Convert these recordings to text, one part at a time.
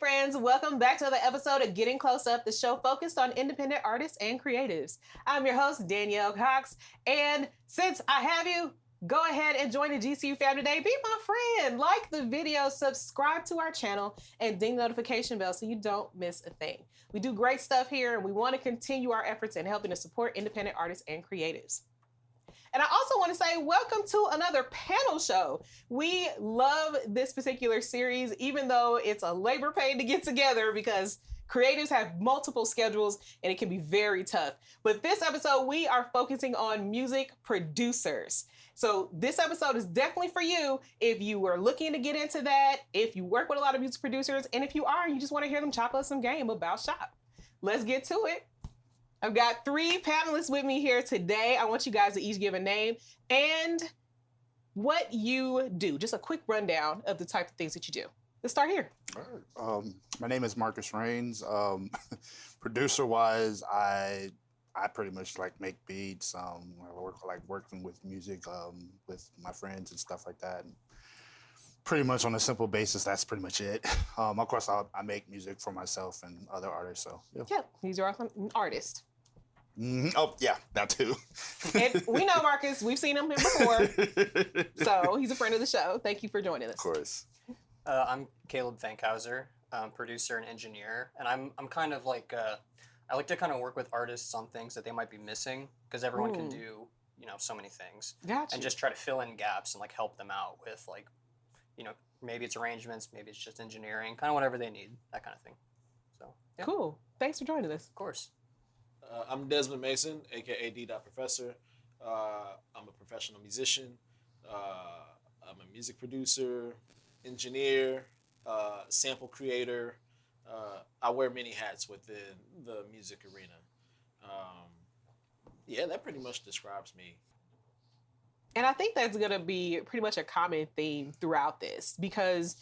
friends, welcome back to another episode of Getting Close Up, the show focused on independent artists and creatives. I'm your host, Danielle Cox, and since I have you, go ahead and join the GCU fam today. Be my friend, like the video, subscribe to our channel, and ding the notification bell so you don't miss a thing. We do great stuff here, and we want to continue our efforts in helping to support independent artists and creatives. And I also want to say welcome to another panel show. We love this particular series, even though it's a labor pain to get together because creatives have multiple schedules and it can be very tough. But this episode, we are focusing on music producers. So this episode is definitely for you if you were looking to get into that, if you work with a lot of music producers, and if you are, you just want to hear them chop up some game about shop. Let's get to it. I've got 3 panelists with me here today. I want you guys to each give a name and what you do. Just a quick rundown of the type of things that you do. Let's start here. All right. My name is Markus Raines. Producer-wise, I pretty much make beats. I working with music with my friends and stuff like that. And pretty much on a simple basis, that's pretty much it. Of course, I make music for myself and other artists. So yeah, he's your artist. Mm-hmm. Oh yeah, that too. And we know Markus. We've seen him before, so he's a friend of the show. Thank you for joining us. Of course. I'm Caleb Fankhauser, producer and engineer, and I'm kind of like I like to kind of work with artists on things that they might be missing because everyone can do so many things, Gotcha. And just try to fill in gaps and help them out with maybe it's arrangements, maybe it's just engineering, kind of whatever they need, that kind of thing. So yeah. Cool. Thanks for joining us. Of course. I'm Desmond Mason, aka D. Professor. I'm a professional musician. I'm a music producer, engineer, sample creator. I wear many hats within the music arena. Yeah, that pretty much describes me. And I think that's going to be pretty much a common theme throughout this because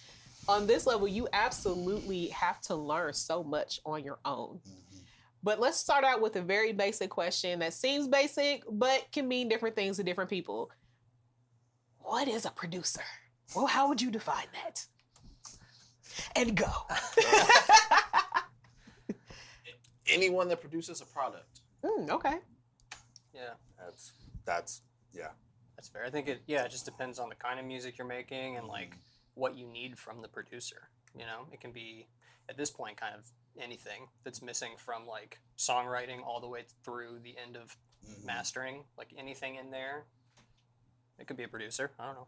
on this level, you absolutely have to learn so much on your own. Mm-hmm. But let's start out with a very basic question that seems basic, but can mean different things to different people. What is a producer? Well, how would you define that? And go. Anyone that produces a product. Okay. Yeah. That's yeah. That's fair. I think it just depends on the kind of music you're making and what you need from the producer. It can be at this point kind of anything that's missing from songwriting all the way through the end of mastering, anything in there. It could be a producer. I don't know.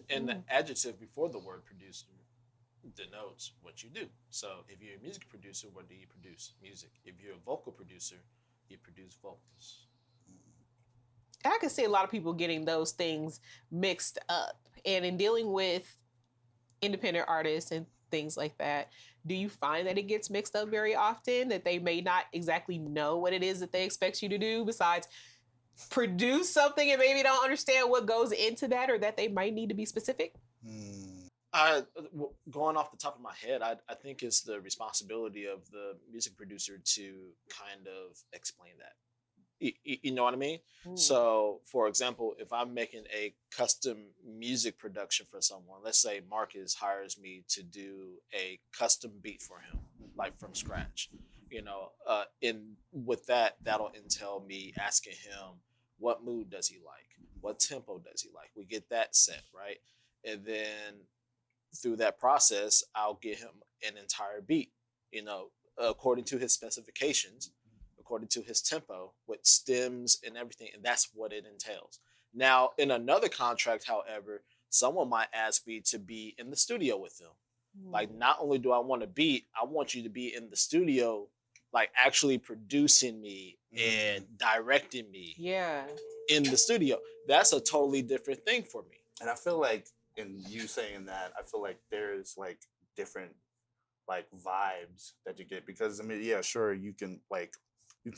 And the adjective before the word producer denotes what you do. So if you're a music producer, what do you produce? Music. If you're a vocal producer, you produce vocals. I can see a lot of people getting those things mixed up. And in dealing with independent artists and things like that, do you find that it gets mixed up very often, that they may not exactly know what it is that they expect you to do besides produce something and maybe don't understand what goes into that or that they might need to be specific? Going off the top of my head, I think it's the responsibility of the music producer to kind of explain that. You know what I mean? So, for example, if I'm making a custom music production for someone, let's say Markus hires me to do a custom beat for him, from scratch. With that, that'll entail me asking him what mood does he like, what tempo does he like. We get that set, right? And then through that process, I'll get him an entire beat, according to his specifications, according to his tempo, with stems and everything, and that's what it entails. Now, in another contract, however, someone might ask me to be in the studio with them. Not only do I want a beat, I want you to be in the studio, actually producing me and directing me in the studio. That's a totally different thing for me. And I feel like, in you saying that, I feel like there's different vibes that you get because sure, you can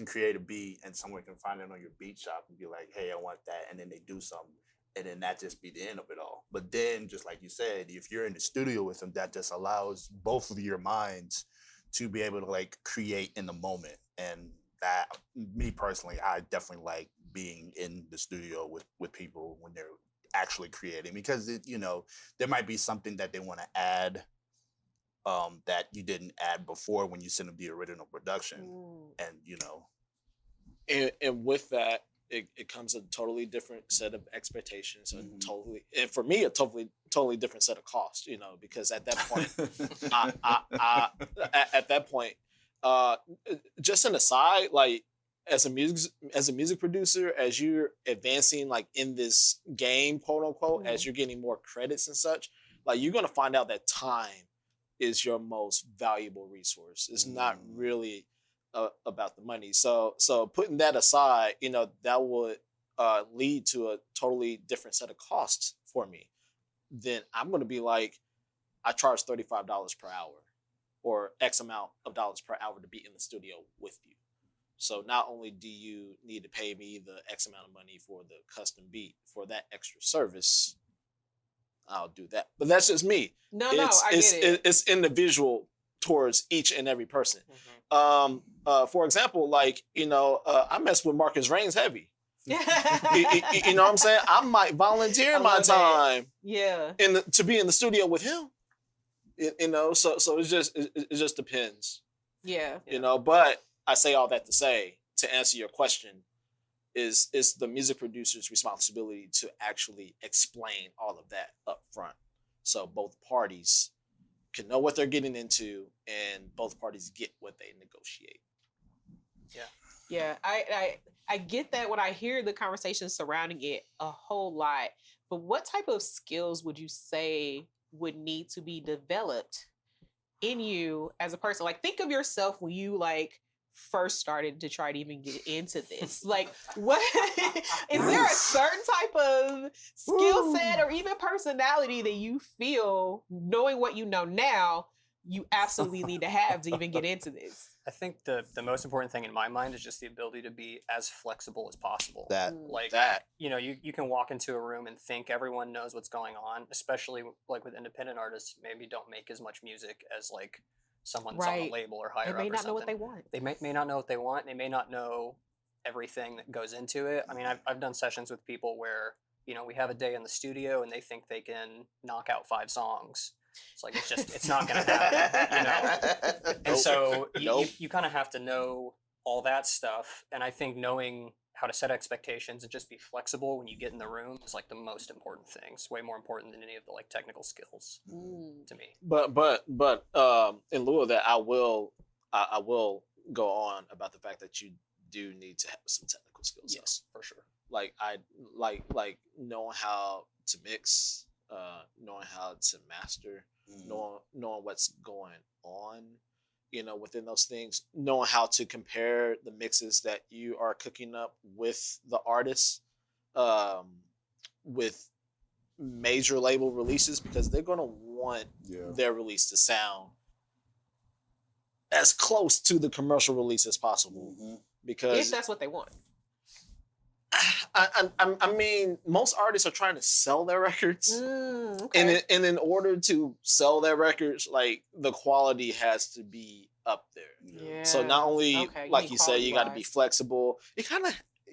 create a beat and someone can find it on your beat shop and be like, hey, I want that. And then they do something. And then that just be the end of it all. But then, just like you said, if you're in the studio with them, that just allows both of your minds to be able to create in the moment. And that, me personally, I definitely like being in the studio with people when they're actually creating because, there might be something that they want to add that you didn't add before when you sent them the original production. And and with that, it comes a totally different set of expectations, and for me, a totally different set of costs. Because at that point, at that point, just an aside, like as a music producer, as you're advancing like in this game, quote unquote, as you're getting more credits and such, like you're gonna find out that time is your most valuable resource. It's not really about the money. So putting that aside, that would lead to a totally different set of costs for me. Then I'm going to be like, I charge $35 per hour or X amount of dollars per hour to be in the studio with you. So not only do you need to pay me the X amount of money for the custom beat, for that extra service, I'll do that. But that's just me. I get it. It's individual towards each and every person. For example, like, I mess with Markus Raines heavy. You know what I'm saying? I might volunteer my time to be in the studio with him. So it just depends. But I say all that to say, to answer your question, is the music producer's responsibility to actually explain all of that up front, so both parties can know what they're getting into and both parties get what they negotiate. I get that when I hear the conversation surrounding it a whole lot. But what type of skills would you say would need to be developed in you as a person? Like, think of yourself when you first started to try to even get into this. Like, what is there a certain type of skill set or even personality that you feel, knowing what you know now, you absolutely need to have to even get into this? I think the most important thing in my mind is just the ability to be as flexible as possible. You can walk into a room and think everyone knows what's going on, especially like with independent artists, maybe don't make as much music as like someone that's on a label or higher up. They may not know what they want. They may not know what they want. They may not know everything that goes into it. I mean, I've done sessions with people where, we have a day in the studio and they think they can knock out 5 songs. It's like, it's not going to happen, And so you kind of have to know all that stuff. And I think knowing how to set expectations and just be flexible when you get in the room is like the most important thing. It's way more important than any of the technical skills to me. But in lieu of that, I will go on about the fact that you do need to have some technical skills. Yes, for sure. Like knowing how to mix, knowing how to master, knowing what's going on, within those things, knowing how to compare the mixes that you are cooking up with the artists, with major label releases, because they're going to want their release to sound as close to the commercial release as possible. Because if that's what they want. I mean, most artists are trying to sell their records, and in order to sell their records, like the quality has to be up there. Yeah. So not only, like you said, you got to be flexible. You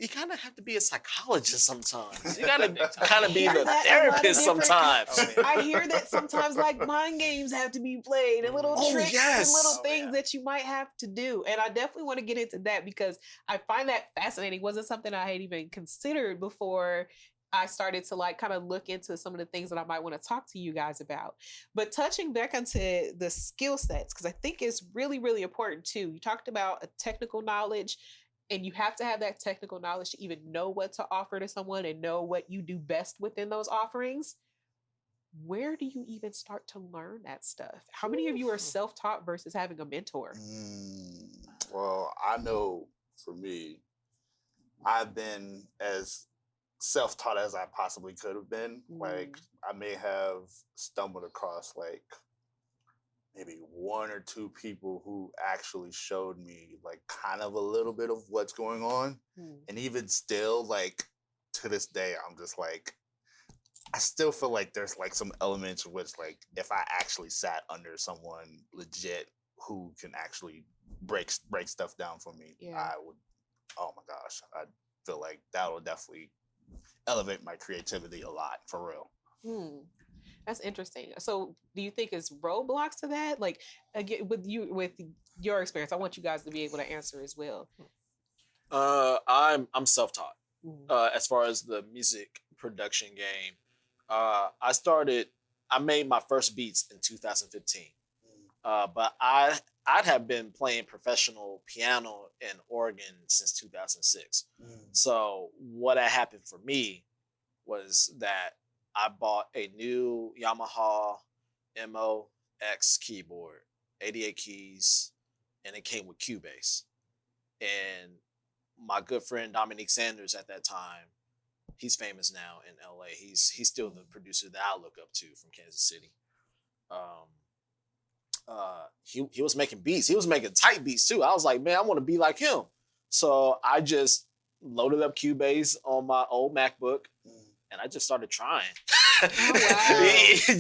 kind of have to be a psychologist sometimes. You got to kind of be the therapist sometimes. I hear that sometimes mind games have to be played and little tricks and little things that you might have to do. And I definitely want to get into that because I find that fascinating. It wasn't something I had even considered before I started to kind of look into some of the things that I might want to talk to you guys about. But touching back onto the skill sets, because I think it's really, really important too. You talked about a technical knowledge. And you have to have that technical knowledge to even know what to offer to someone and know what you do best within those offerings. Where do you even start to learn that stuff? How many of you are self-taught versus having a mentor? Well, I know for me, I've been as self-taught as I possibly could have been. Like, I may have stumbled across maybe 1 or 2 people who actually showed me kind of a little bit of what's going on. And even still, to this day, I'm just I still feel like there's some elements which if I actually sat under someone legit who can actually break stuff down for me, I would, oh my gosh, I feel like that will definitely elevate my creativity a lot, for real. That's interesting. So, do you think it's roadblocks to that? Like, again, with your experience, I want you guys to be able to answer as well. I'm self-taught. Mhm. As far as the music production game, I made my first beats in 2015. But I'd have been playing professional piano and organ since 2006. So what had happened for me was that I bought a new Yamaha MOX keyboard, 88 keys, and it came with Cubase. And my good friend Dominique Sanders at that time, he's famous now in LA. He's still the producer that I look up to from Kansas City. He was making beats. He was making tight beats too. I was like, man, I want to be like him. So I just loaded up Cubase on my old MacBook, and I just started trying. Oh, wow.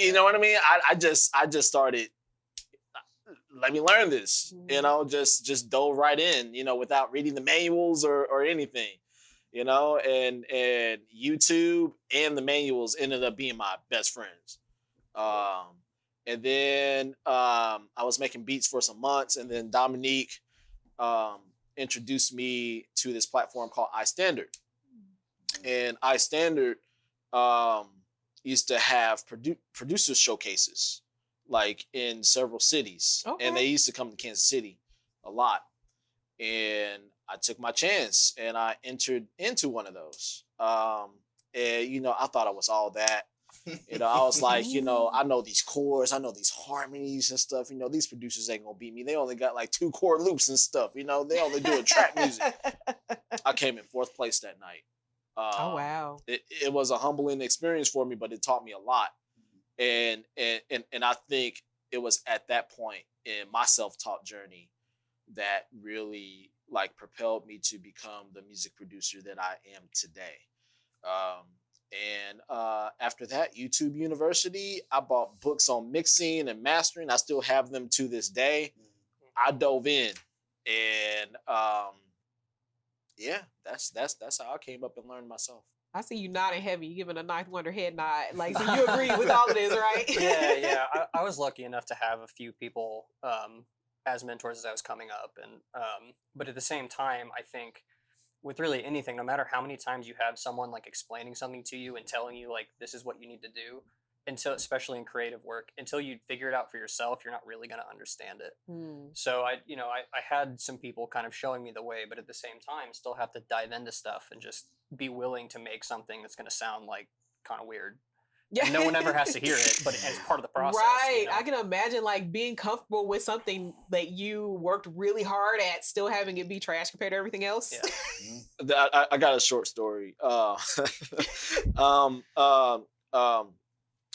You know what I mean? I just started. Let me learn this. You know, just dove right in. You know, without reading the manuals or anything. You know, and YouTube and the manuals ended up being my best friends. And then I was making beats for some months, and then Dominique introduced me to this platform called iStandard. And iStandard used to have producer showcases, like in several cities. Okay. And they used to come to Kansas City a lot. And I took my chance, and I entered into one of those. And, you know, I thought I was all that. You know, I was like, you know, I know these chords, I know these harmonies and stuff. You know, these producers ain't gonna beat me. They only got like 2 chord loops and stuff. You know, they only do trap music. I came in 4th place that night. Oh wow! It was a humbling experience for me, but it taught me a lot. And I think it was at that point in my self-taught journey that really like propelled me to become the music producer that I am today. And after that, YouTube University, I bought books on mixing and mastering. I still have them to this day. I dove in, and yeah, that's how I came up and learned myself. I see you nodding heavy. You giving a Ninth Wonder head nod. Like, so you agree with all of this, right? Yeah. I was lucky enough to have a few people as mentors as I was coming up, and but at the same time, I think with really anything, no matter how many times you have someone like explaining something to you and telling you like this is what you need to do, until, especially in creative work, until you figure it out for yourself, you're not really going to understand it. So I had some people kind of showing me the way, but at the same time still have to dive into stuff and just be willing to make something that's going to sound like kind of weird. Yeah. And no one ever has to hear it, but it's part of the process. Right. You know? I can imagine like being comfortable with something that you worked really hard at, still having it be trash compared to everything else. Yeah. I got a short story. I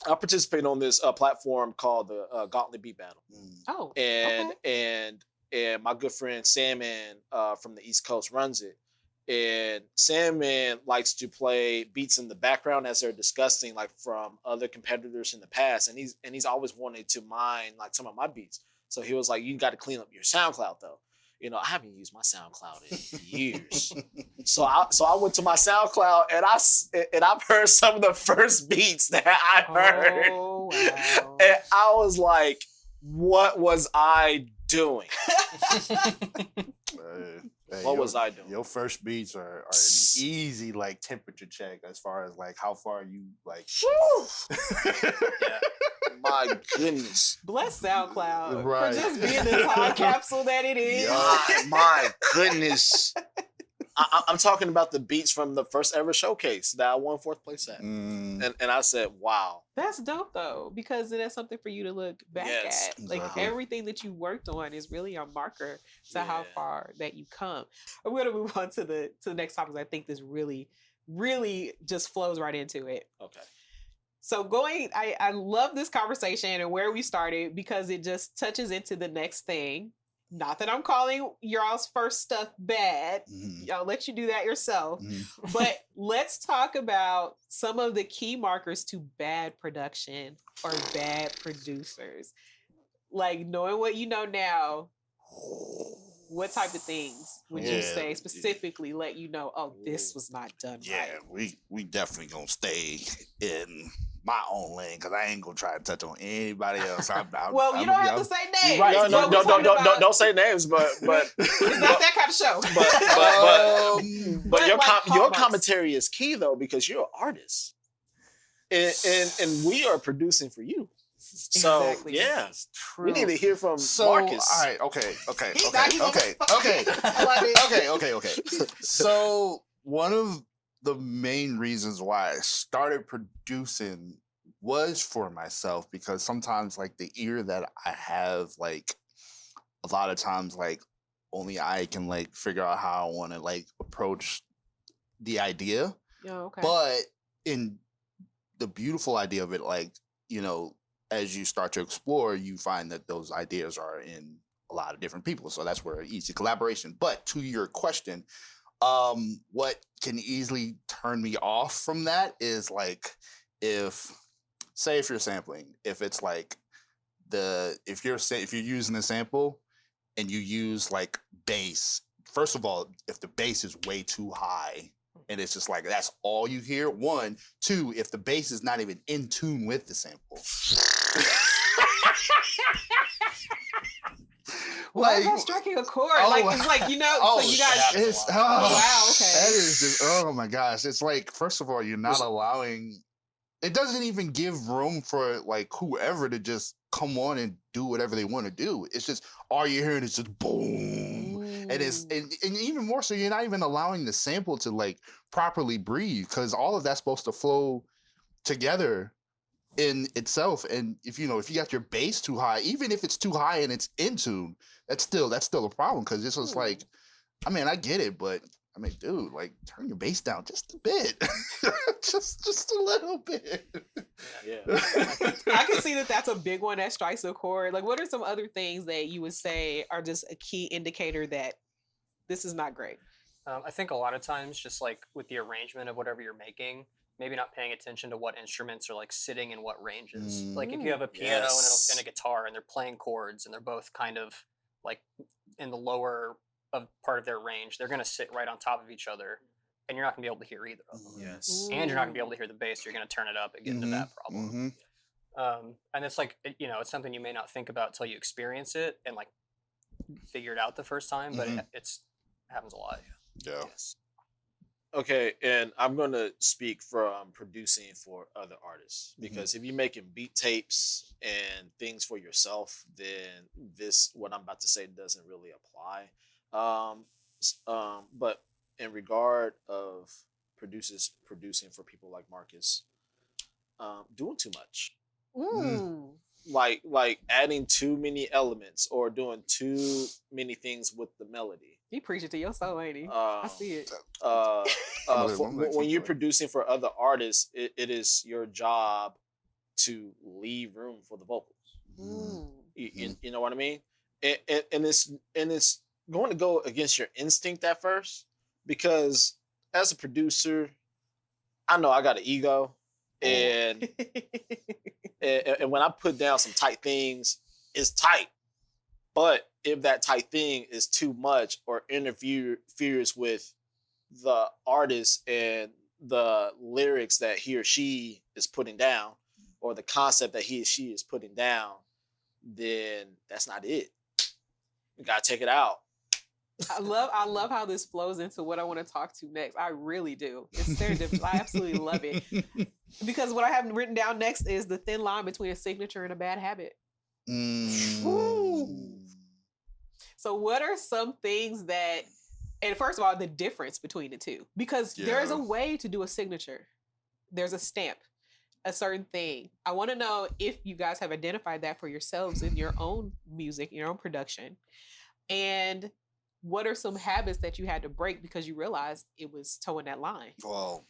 participate on this platform called the Gauntlet Beat Battle. Oh. And my good friend Sandman from the East Coast runs it. And Sandman likes to play beats in the background as they're discussing, like from other competitors in the past, and he's always wanted to mine like some of my beats. So he was like, "You got to clean up your SoundCloud, though." You know, I haven't used my SoundCloud in years. So I went to my SoundCloud and I've heard some of the first beats that I heard, wow. And I was like, "What was I doing?" What was I doing? Your first beats are an easy like temperature check as far as like how far you like. Yeah. My goodness. Bless SoundCloud right. for just being the time capsule that it is. My goodness. I'm talking about the beats from the first ever showcase that I won 4th place at. And I said, wow. That's dope though, because that's something for you to look back at. Like everything that you worked on is really a marker to how far that you come. I'm going to move on to the next topic. I think this really, really just flows right into it. Okay. So I love this conversation and where we started because it just touches into the next thing. Not that I'm calling y'all's first stuff bad. I'll let you do that yourself. But let's talk about some of the key markers to bad production or bad producers. Like knowing what you know now, what type of things would you say specifically let you know, oh, this was not done right? we definitely gonna stay in my own lane because I ain't gonna try to touch on anybody else. Well, you don't have to say names. Right. It's what we're talking about. Don't say names, but It's not that kind of show. But like your hallmarks. commentary is key though, because you're an artist. And we are producing for you. So Exactly. yeah, It's true. we need to hear from So, Marcus. all right, okay. I love it. Okay. So one of the main reasons why I started producing was for myself, because sometimes like the ear that I have, like a lot of times like only I can like figure out how I want to like approach the idea. Yeah, okay. But in the beautiful idea of it, like, you know, as you start to explore, you find that those ideas are in a lot of different people. So that's where easy collaboration. But to your question, what can easily turn me off from that is like, if you're sampling, if it's like if you're using a sample and you use like bass, first of all, if the bass is way too high, and it's just like, that's all you hear. 1, 2, if the bass is not even in tune with the sample. Why is that striking a chord? It's like, you know, so you guys. Wow, okay. That is just, oh my gosh. It's like, first of all, you're not allowing, it doesn't even give room for like whoever to just come on and do whatever they want to do. It's just, all you're hearing is just boom. And and even more so, you're not even allowing the sample to like properly breathe, because all of that's supposed to flow together in itself. And if you got your bass too high, even if it's too high and it's in tune, that's still a problem, because it's just like, I mean, I get it, but I mean, dude, like, turn your bass down just a bit. just a little bit. Yeah. I can see that that's a big one that strikes a chord. Like, what are some other things that you would say are just a key indicator that this is not great? I think a lot of times, just like with the arrangement of whatever you're making, maybe not paying attention to what instruments are like sitting in what ranges. Like if you have a piano and a guitar and they're playing chords and they're both kind of like in the lower of part of their range, they're going to sit right on top of each other, and you're not going to be able to hear either of them. Yes. And you're not going to be able to hear the bass. You're going to turn it up and get into that problem. And it's like, it's something you may not think about until you experience it and like figure it out the first time, but it happens a lot. Yeah. Yes. Okay, and I'm going to speak from producing for other artists, because if you're making beat tapes and things for yourself, then what I'm about to say doesn't really apply. But in regard of producing for people like Marcus, doing too much. Like adding too many elements or doing too many things with the melody. He preaching to your soul, ain't he? I see it. When you're producing for other artists, it is your job to leave room for the vocals. You know what I mean? And it's going to go against your instinct at first, because as a producer, I know I got an ego, and and when I put down some tight things, it's tight. But if that tight thing is too much or interferes with the artist and the lyrics that he or she is putting down, or the concept that he or she is putting down, then that's not it. You gotta take it out. I love how this flows into what I want to talk to next. I really do. It's serendipitous. I absolutely love it. Because what I have written down next is the thin line between a signature and a bad habit. So what are some things that, and first of all, the difference between the two? Because there's a way to do a signature. There's a stamp, a certain thing. I want to know if you guys have identified that for yourselves in your own music, your own production. And what are some habits that you had to break because you realized it was towing that line? Well,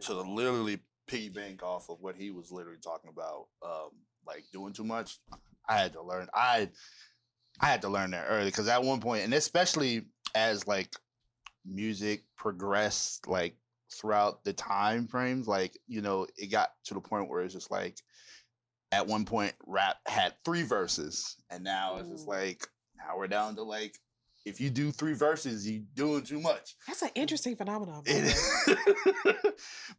to literally piggyback off of what he was literally talking about, like doing too much, I had to learn. I had to learn that early, because at one point, and especially as like music progressed, like throughout the time frames, like, it got to the point where it's just like, at one point rap had 3 verses, and now it's just like, now we're down to like if you do 3 verses, you doing too much. That's an interesting phenomenon.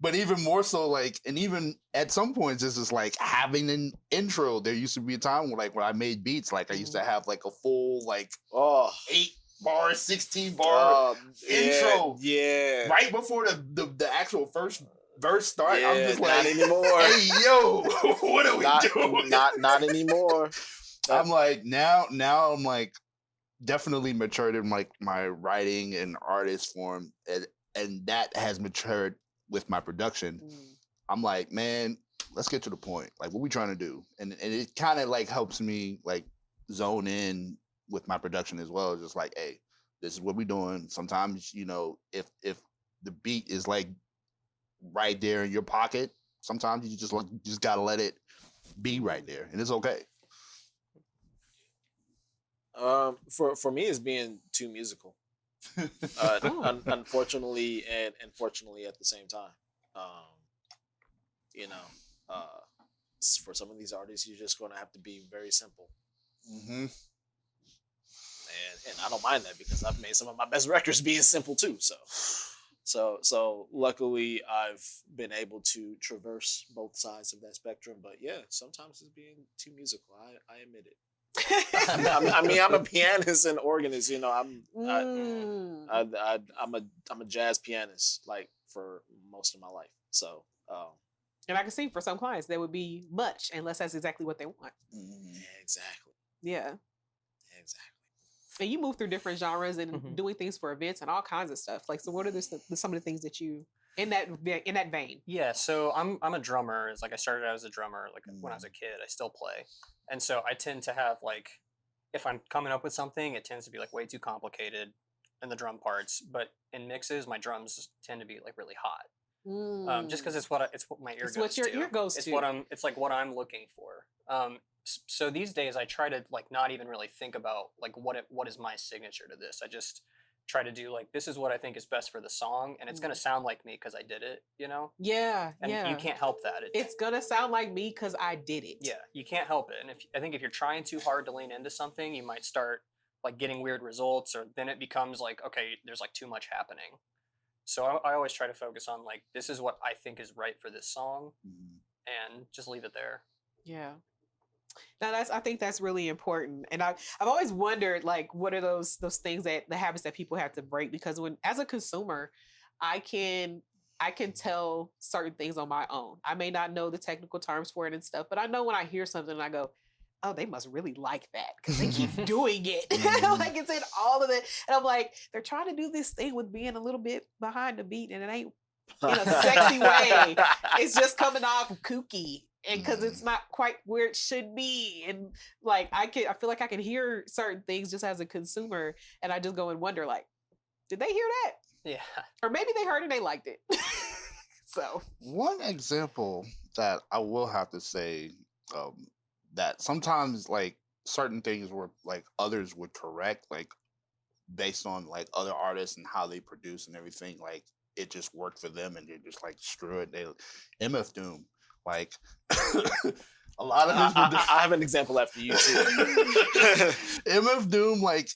But even more so, like, and even at some points, this is like having an intro. There used to be a time where, like, when I made beats, like, I used to have like a full, like, 8 bar, 16 bar intro. Yeah. Right before the actual first verse start. Yeah, I'm just like, not anymore. Hey, yo, what are we doing? Not anymore. I'm like, now I'm like, definitely matured in like my writing and artist form, and that has matured with my production. I'm like, man, let's get to the point. Like, what we trying to do? And it kind of like helps me like zone in with my production as well. Just like, hey, this is what we doing. Sometimes, you know, if the beat is like right there in your pocket, sometimes you just gotta let it be right there, and it's okay. For me, it's being too musical. Unfortunately and fortunately at the same time. You know, for some of these artists, you're just going to have to be very simple. Mm-hmm. And I don't mind that because I've made some of my best records being simple too. So luckily I've been able to traverse both sides of that spectrum. But yeah, sometimes it's being too musical. I admit it. I mean, I'm a pianist and organist. You know, I'm a jazz pianist like for most of my life. So, and I can see for some clients there would be much unless that's exactly what they want. Exactly. Yeah. Exactly. And you move through different genres and doing things for events and all kinds of stuff. Like, so what are some of the things that you in that vein? Yeah, so I'm a drummer. It's like I started out as a drummer. Like when I was a kid, I still play, and so I tend to have like, if I'm coming up with something, it tends to be like way too complicated in the drum parts. But in mixes, my drums tend to be like really hot, just because it's what my ear goes to. It's what your ear goes to. It's like what I'm looking for. So these days I try to like not even really think about like what is my signature to this. I just try to do like, this is what I think is best for the song, and it's gonna sound like me because I did it, you know? Yeah, and you can't help that. It's gonna sound like me because I did it. Yeah, you can't help it. And I think if you're trying too hard to lean into something, you might start like getting weird results, or then it becomes like, okay, there's like too much happening. So I always try to focus on like, this is what I think is right for this song, and just leave it there. Yeah. Now I think that's really important, and I've always wondered like, what are those things that the habits that people have to break? Because when as a consumer, I can tell certain things on my own. I may not know the technical terms for it and stuff, but I know when I hear something and I go, oh, they must really like that because they keep doing it. Like it's in all of it, and I'm like, they're trying to do this thing with being a little bit behind the beat, and it ain't in a sexy way. It's just coming off kooky. And because it's not quite where it should be, and like I feel like I can hear certain things just as a consumer, and I just go and wonder, like, did they hear that? Yeah, or maybe they heard and they liked it. So one example that I will have to say, that sometimes like certain things were like others would correct, like based on like other artists and how they produce and everything, like it just worked for them, and they're just like screw it. MF Doom. Like a lot of this. I have an example after you too. MF Doom, like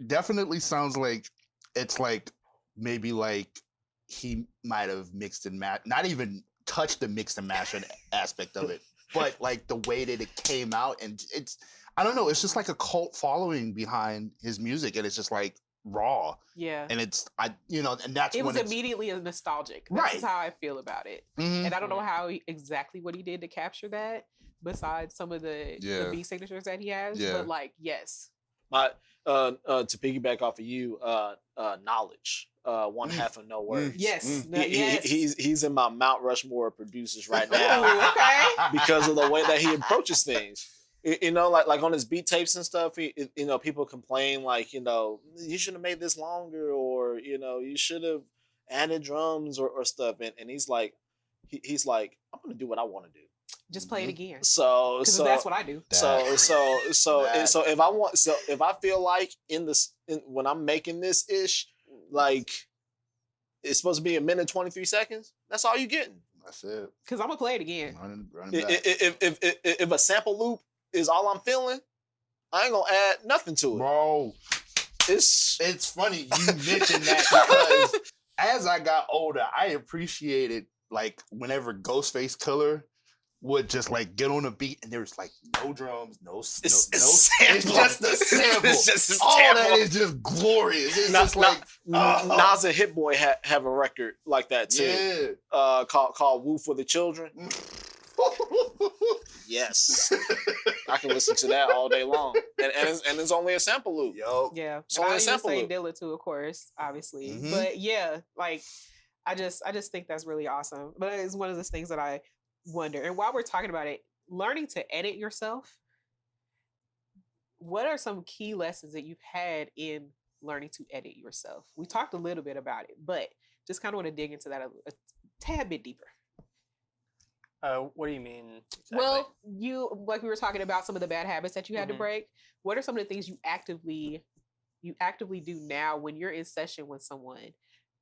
definitely sounds like it's like maybe like he might have mixed and matched, not even touched the mix and mash aspect of it, but like the way that it came out, and I don't know, it's just like a cult following behind his music, and it's just like raw. Yeah. And and that's it when was immediately a nostalgic. That's how I feel about it. And I don't know exactly what he did to capture that, besides some of the beat signatures that he has. But like, yes. To piggyback off of you, knowledge. One half of No Words. Yes. He's in my Mount Rushmore of producers right now. Okay. Because of the way that he approaches things. You know, like on his beat tapes and stuff, people complain like, you should have made this longer, or, you should have added drums or stuff. And he's like, I'm going to do what I want to do. Just play it again. So that's what I do. So if I feel like when I'm making this ish, like it's supposed to be 1:23, that's all you getting. That's it. Because I'm gonna play it again. Running back. If a sample loop is all I'm feeling, I ain't gonna add nothing to it. Bro, It's funny you mentioned that because as I got older, I appreciated like whenever Ghostface Killer would just like get on a beat and there's like no drums, it's just a sample. It's just a All sample. that is just glorious. It's just like Nas and Hit Boy have a record like that too. yeah. Called "Woo for the Children." Yes, I can listen to that all day long, and it's only a sample loop. Yo. Yeah, It's and only I a even sample say loop. Dilla too, of course, obviously. Mhm. But yeah, like I just think that's really awesome. But it's one of those things that I wonder. And while we're talking about it, learning to edit yourself, what are some key lessons that you've had in learning to edit yourself? We talked a little bit about it, but just kind of want to dig into that a tad bit deeper. What do you mean? Exactly? Well, you like we were talking about some of the bad habits that you had to Mhm. break. What are some of the things you actively do now when you're in session with someone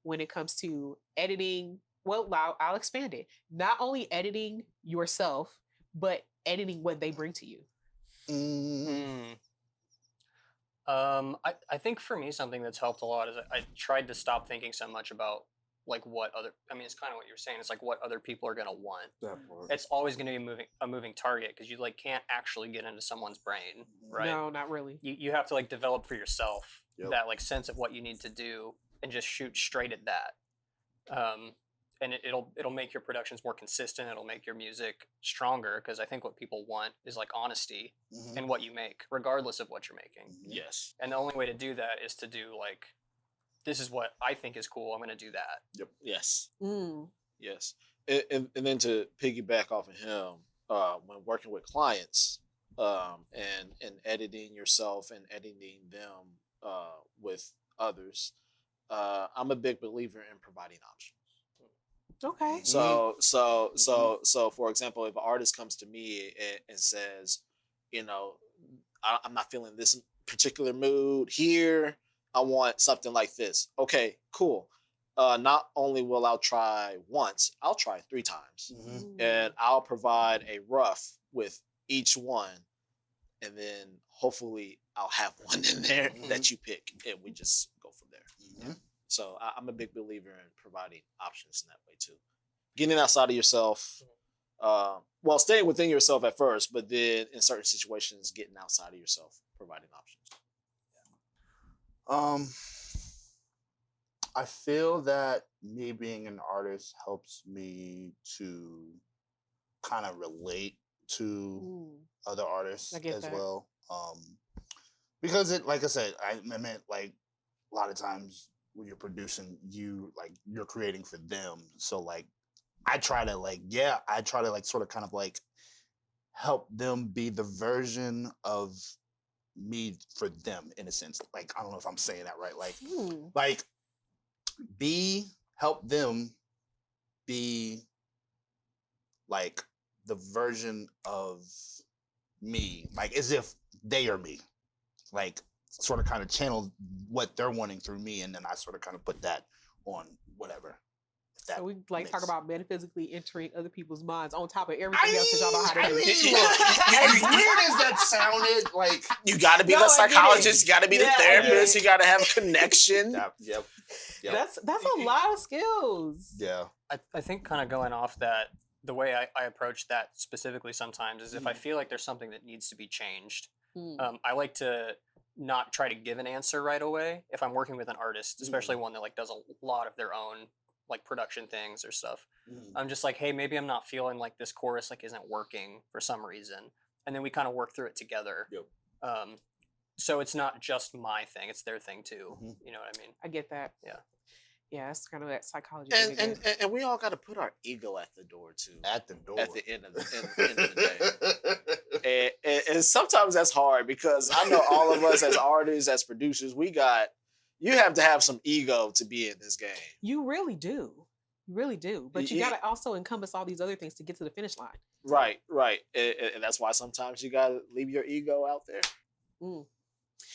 when it comes to editing? Well, I'll expand it. Not only editing yourself, but editing what they bring to you. I think for me something that's helped a lot is I tried to stop thinking so much about like what other. I mean, it's kind of what you're saying. It's like what other people are gonna want. That part. It's always going to be a moving target because you like can't actually get into someone's brain, right? No, not really. You have to like develop for yourself Yep. that like sense of what you need to do and just shoot straight at that. And it'll make your productions more consistent. It'll make your music stronger because I think what people want is like honesty Mhm. in what you make, regardless of what you're making. Yes. And the only way to do that is to do like, this is what I think is cool. I'm going to do that. Yes. Mm. Yes. And then to piggyback off of him, when working with clients, and editing yourself and editing them with others, I'm a big believer in providing options. Okay. So for example, if an artist comes to me and says, you know, I'm not feeling this particular mood here, I want something like this. Okay, cool. Not only will I try once, I'll try 3 times. Mhm. And I'll provide a rough with each one. And then hopefully I'll have one in there that you pick and we just go from there. Mhm. So I'm a big believer in providing options in that way too. Getting outside of yourself, well, staying within yourself at first, but then in certain situations, getting outside of yourself, providing options. I feel that me being an artist helps me to kind of relate to other artists I get as that. well. Because it, like I said, I meant like a lot of times when you're producing, you're creating for them. So like, I try to like sort of kind of like help them be the version of me for them in a sense. Like, I don't know if I'm saying that right. Like help them be like the version of me, like as if they are me, like sort of kind of channel what they're wanting through me, and then I sort of kind of put that on whatever. So we like talk makes- about metaphysically entering other people's minds on top of everything else that y'all know how to do. look, as weird as that sounded, like You got to be No, the I get it. psychologist. You got to be the Yeah, I get therapist. it. You got to have a connection. yep. That's a lot of skills. Yeah. I think kind of going off that, the way I approach that specifically sometimes is if I feel like there's something that needs to be changed, I like to not try to give an answer right away if I'm working with an artist, especially one that like does a lot of their own like production things or stuff. I'm just like, hey, maybe I'm not feeling like this chorus like isn't working for some reason, and then we kind of work through it together. So it's not just my thing; it's their thing too. You know what I mean? I get that. Yeah, that's kind of that psychology. thing again. And we all got to put our ego at the door too. At the door. At the end of the day. And sometimes that's hard because I know all of us as artists, as producers, you have to have some ego to be in this game. You really do. You really do. But you Yeah. got to also encompass all these other things to get to the finish line. Right. And that's why sometimes you got to leave your ego out there.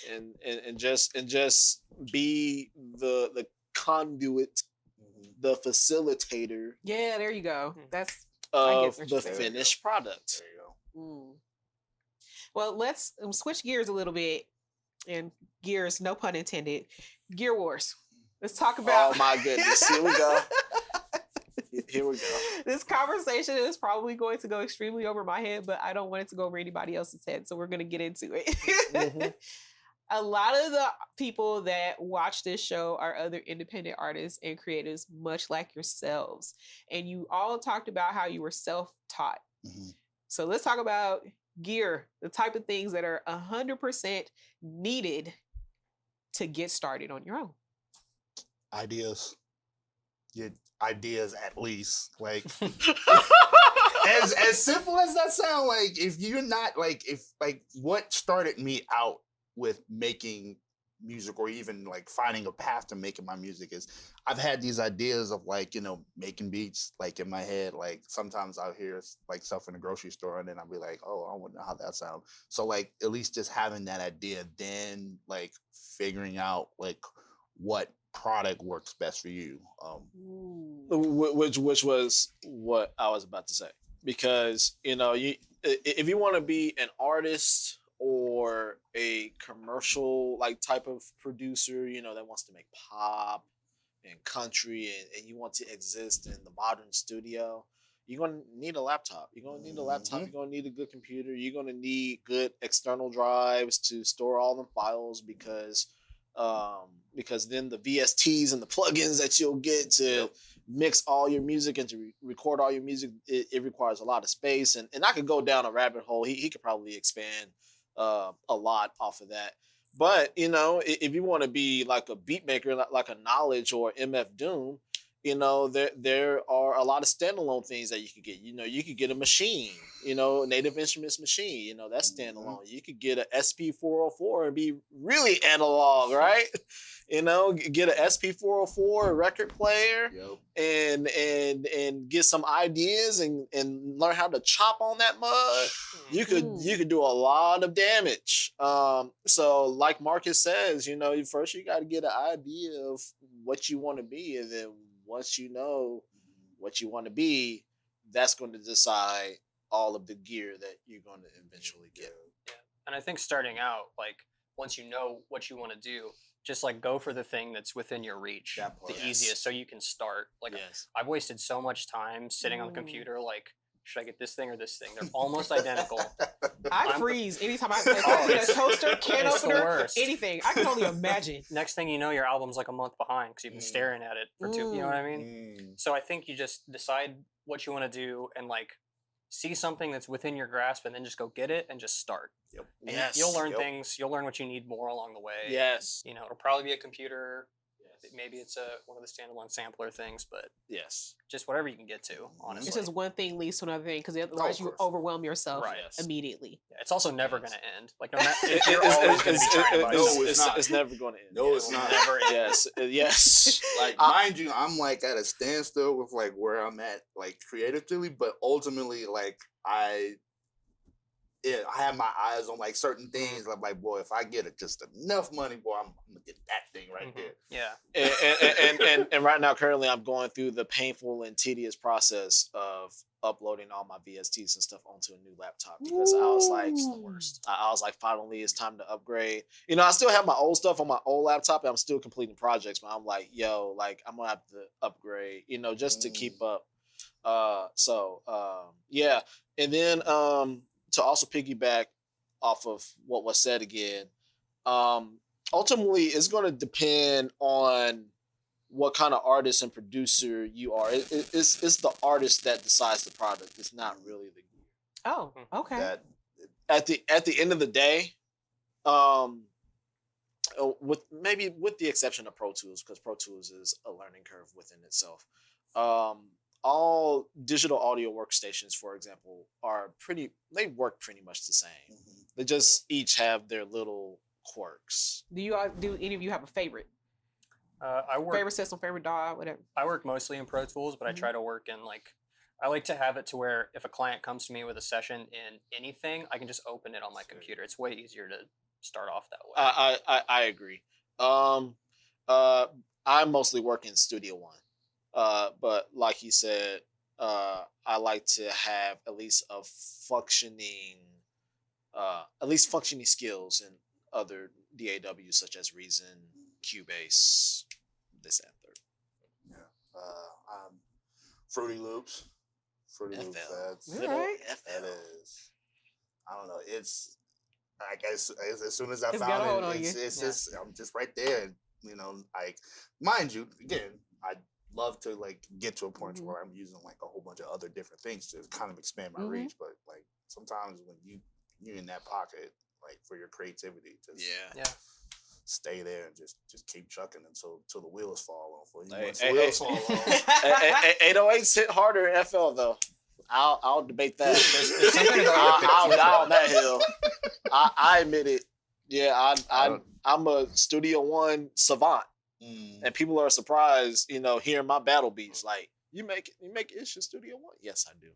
And just be the conduit, the facilitator Yeah, there you go. That's of what the you're saying. finished product. There you go. Well, let's switch gears a little bit. and gears, no pun intended, Gear Wars. Let's talk about. Oh my goodness! Here we go. Here we go. This conversation is probably going to go extremely over my head, but I don't want it to go over anybody else's head, so we're going to get into it. Mm-hmm. A lot of the people that watch this show are other independent artists and creators, much like yourselves. And you all talked about how you were self-taught. Mm-hmm. So let's talk about gear, the type of things that are 100% needed to get started on your own. Ideas. Get ideas at least. Like as simple as that sound, like if you're not like what started me out with making music or even like finding a path to making my music is I've had these ideas of like, making beats like in my head. Like sometimes I'll hear like stuff in the grocery store and then I'll be like, oh, I wonder how that sounds. So like at least just having that idea, then like figuring out like what product works best for you. Which was what I was about to say. Because, if you want to be an artist or a commercial like type of producer, that wants to make pop and country and you want to exist in the modern studio, you're going to need a laptop. You're going to need a laptop. You're going to need a good computer. You're going to need good external drives to store all the files because then the VSTs and the plugins that you'll get to mix all your music and to record all your music, it requires a lot of space. And I could go down a rabbit hole. He could probably expand a lot off of that. But, if you want to be like a beat maker, like a Knowledge or MF Doom, there are a lot of standalone things that you could get. You could get a machine, Native Instruments machine, that's standalone. You could get an SP404 and be really analog, right? Get an SP404 record player and get some ideas and learn how to chop on that mud. You could do a lot of damage. So like Marcus says, first you got to get an idea of what you want to be, and then once you know what you want to be, that's going to decide all of the gear that you're going to eventually get. Yeah. And I think starting out, like once you know what you want to do, just like go for the thing that's within your reach, the easiest, so you can start. Like I've wasted so much time sitting on the computer, like, should I get this thing or this thing? They're almost identical. I freeze anytime I get a toaster, can opener, anything. I can only imagine. Next thing you know, your album's like a month behind because you've been staring at it for two. You know what I mean? So I think you just decide what you want to do and like see something that's within your grasp, and then just go get it and just start. Yep. And you'll learn things. You'll learn what you need more along the way. Yes. It'll probably be a computer. Maybe it's one of the standalone sampler things, but just whatever you can get to, honestly. It's just one thing leads to another thing, because otherwise you overwhelm yourself immediately. Yeah, it's also never going to end. Like, no matter, you're always going to be trying to buy something. It's never going to end. No, it's not. Never end. Yes. Like, mind you, I'm like at a standstill with like where I'm at, like creatively, but ultimately, like I have my eyes on like certain things. I'm like, boy, if I get it just enough money, boy, I'm gonna get that thing right there. Yeah. And right now, currently, I'm going through the painful and tedious process of uploading all my VSTs and stuff onto a new laptop, because I was like, it's the worst. I was like, finally, it's time to upgrade. I still have my old stuff on my old laptop, and I'm still completing projects, but I'm like, yo, like I'm gonna have to upgrade, just to keep up. Yeah, and then to also piggyback off of what was said again, ultimately it's going to depend on what kind of artist and producer you are. It's the artist that decides the product. It's not really the gear. Oh, okay. At the end of the day, with the exception of Pro Tools, because Pro Tools is a learning curve within itself. All digital audio workstations, for example, they work pretty much the same. They just each have their little quirks. Do any of you have a favorite? Favorite system, favorite DAW, whatever. I work mostly in Pro Tools, but I try to work in I like to have it to where if a client comes to me with a session in anything, I can just open it on my computer. It's way easier to start off that way. I agree. I mostly work in Studio One. But like he said, I like to have at least functioning skills and other DAWs such as Reason, Cubase, this and third. Yeah. Fruity Loops. Fruity Loops. FL. All right. That is. I don't know. It's like as soon as I It's got a found hold it, on it's you. just I'm just right there. And, like mind you, again, I love to like get to a point Mhm. where I'm using like a whole bunch of other different things to kind of expand my Mhm. reach. But like sometimes when you're in that pocket, like for your creativity, just Yeah. stay there and just keep chucking until the wheels fall off. Hey, Once hey, the wheels hey. fall off. 808s hit harder in FL though. I'll debate that. There's something about I'll the die on that hill. I admit it. Yeah, I'm a Studio One savant, and people are surprised, hearing my battle beats. Like, you make ish in Studio One? Yes, I do.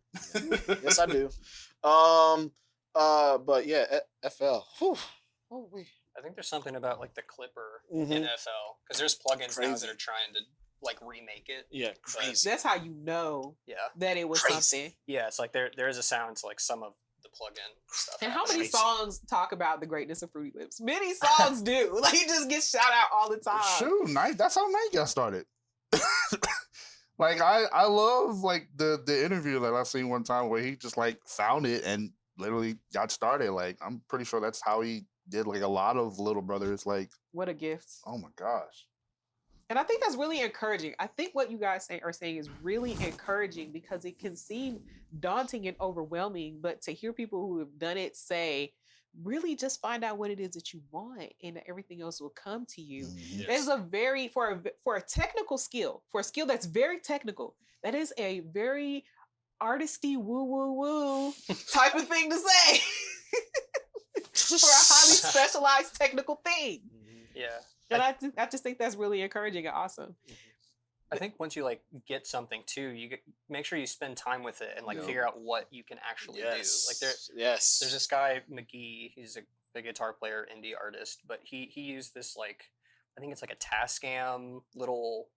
Yeah. Yes, I do. But yeah, FL. Whew. Oh, wait. I think there's something about like the clipper Mhm. in FL because there's plugins now Crazy. that are trying to like remake it. Yeah, crazy. That's how you know Yeah, that it was Crazy. something. yeah. It's like there is a sound to like some of the plugin stuff. And how many Crazy. songs talk about the greatness of Fruity Loops? Many songs do. Like, it just gets shout out all the time. Shoot, Night. That's how Night got started. Like I love like the interview that I seen one time where he just like found it and literally got started. Like I'm pretty sure that's how he did like a lot of Little Brothers. Like, What a gift. oh my gosh. And I think that's really encouraging. I think what you guys are saying is really encouraging because it can seem daunting and overwhelming, but to hear people who have done it say, really just find out what it is that you want and everything else will come to you. Mhm. There's a very, for a technical skill, for a skill that's very technical, that is a very artisty woo type of thing to say for a highly specialized technical thing. Yeah, And I just think that's really encouraging and awesome. I think once you like get something too, make sure you spend time with it and like Yeah. figure out what you can actually do. Like there's this guy McGee, he's a guitar player, indie artist, but he used this like I think it's like a Tascam little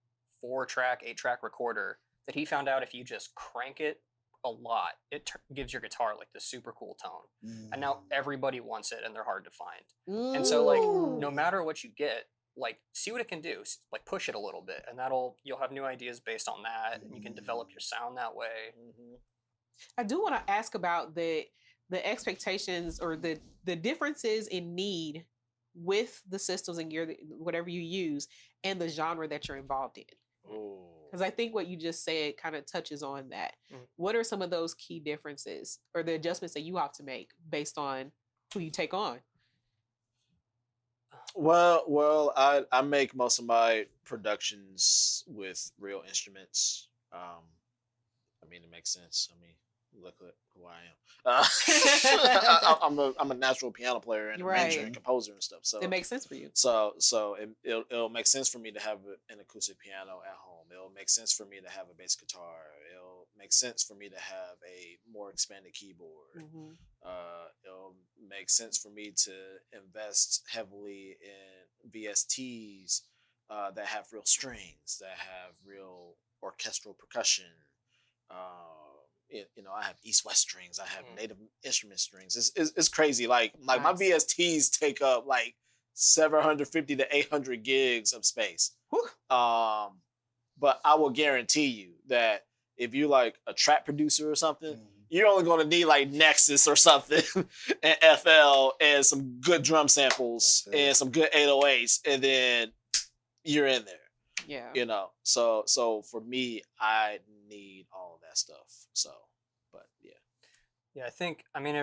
4-track, 8-track recorder that he found out if you just crank it a lot, it gives your guitar like this super cool tone. And now everybody wants it and they're hard to find. And so like no matter what you get, like see what it can do, like push it a little bit, and you'll have new ideas based on that, and you can develop your sound that way. I do want to ask about the expectations or the differences in need with the systems and gear, whatever you use, and the genre that you're involved in. Because I think what you just said kind of touches on that. What are some of those key differences or the adjustments that you have to make based on who you take on? Well, I make most of my productions with real instruments. I mean, it makes sense. I mean, look at who I am. I'm a natural piano player and arranger and composer and stuff. So it makes sense for you. So it'll make sense for me to have an acoustic piano at home. It'll make sense for me to have a bass guitar. It'll make sense for me to have a more expanded keyboard. It'll make sense for me to invest heavily in VSTs that have real strings, that have real orchestral percussion. I have East-West strings. I have native instrument strings. It's crazy. Like nice. My VSTs take up like 750 to 800 gigs of space. But I will guarantee you that if you're like a trap producer or something, you're only going to need like Nexus or something and FL and some good drum samples and some good 808s, and then you're in there. Yeah. So for me, I need all of that stuff. So, but yeah. Yeah, I mean,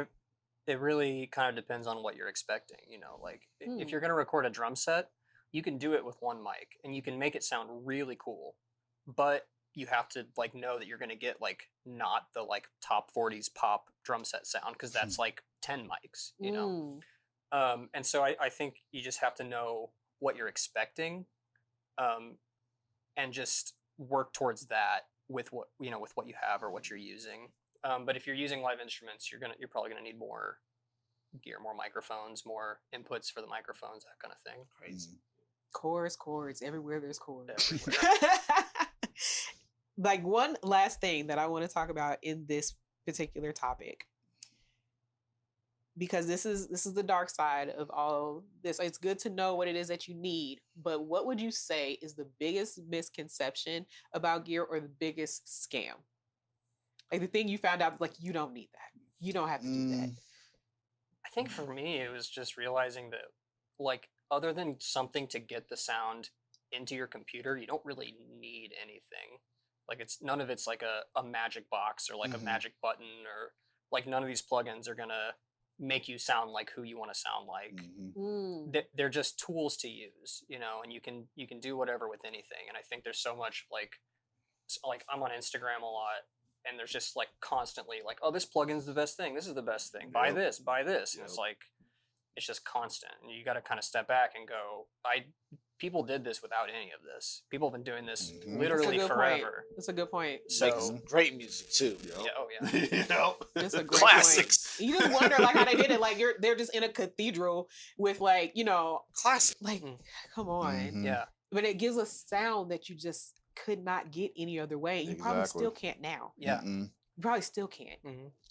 it really kind of depends on what you're expecting. Like if you're going to record a drum set, you can do it with one mic and you can make it sound really cool, but you have to like know that you're going to get like not the like top 40s pop drum set sound, because that's like 10 mics, and so I think you just have to know what you're expecting, and just work towards that with what you have or what you're using. But if you're using live instruments, you're probably gonna need more gear, more microphones, more inputs for the microphones, that kind of thing. Crazy. Chords everywhere. There's chords. Like one last thing that I want to talk about in this particular topic. because this is the dark side of all this. It's good to know what it is that you need, but what would you say is the biggest misconception about gear or the biggest scam? Like the thing you found out, like you don't need that. You don't have to do that. I think for me, it was just realizing that, like, other than something to get the sound into your computer, you don't really need anything. Like, none of it's like a magic box or like a magic button, or like none of these plugins are gonna make you sound like who you want to sound like. They're just tools to use, you know, and you can do whatever with anything. And I think there's so much like I'm on Instagram a lot, and there's just like constantly like, oh, this plugin's the best thing. This is the best thing. Buy this, buy this. And it's like, it's just constant. And you got to kind of step back and go, people did this without any of this. People have been doing this literally forever. That's a good point. So making some great music too. Yeah, oh yeah. That's a great Classics. point. You just wonder like how they did it. Like they're just in a cathedral with like, you know, Classic. like come on. Yeah. But it gives a sound that you just could not get any other way. You probably still can't now. Yeah. You probably still can't.